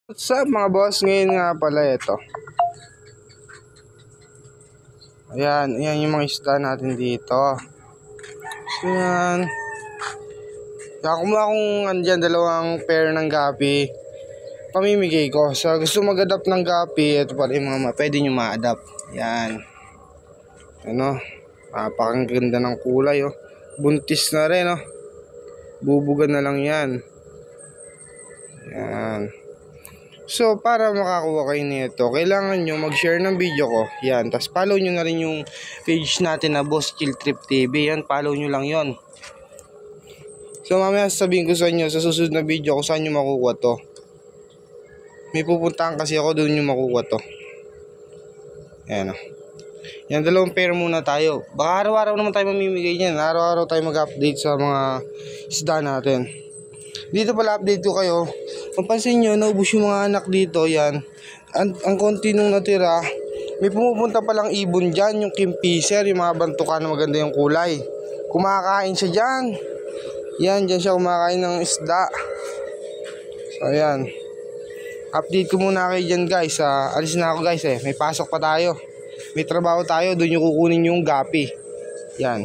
What's up mga boss? Ngayon nga pala ito. Ayan yung mga isda natin dito. So yan. Kumuha akong andyan dalawang pair ng gapi. Pamimigay ko. So gusto mag-adapt ng gapi, ito pala yung mga pwede nyo ma-adapt. Yan. Ano? Napakaganda ng kulay oh. Buntis na rin oh. Bubugan na lang yan. Yan. So, para makakuha kayo nito, kailangan nyo mag-share ng video ko. Yan. Tapos, follow nyo na rin yung page natin na Boss Chill Trip TV. Yan. Follow nyo lang yon. So, mamaya sasabihin ko sa inyo sa susunod na video kung saan nyo makukuha to. May pupuntahan kasi ako doon nyo makukuha to. Yan o. Yan, dalawang pair muna tayo. Baka araw-araw naman tayo mamimigay yan. Araw-araw tayo mag-update sa mga isda natin. Dito pala update ko kayo. Mapansin nyo, naubos yung mga anak dito. Yan. Ang konti nung natira, may pumupunta palang ibon dyan. Yung kingfisher, yung mga bantukan na maganda yung kulay. Kumakain siya dyan. Yan, dyan siya kumakain ng isda. So, ayan. Update ko muna kayo dyan guys. Alis na ako guys eh. May pasok pa tayo. May trabaho tayo. Doon yung kukunin yung gapi. Yan.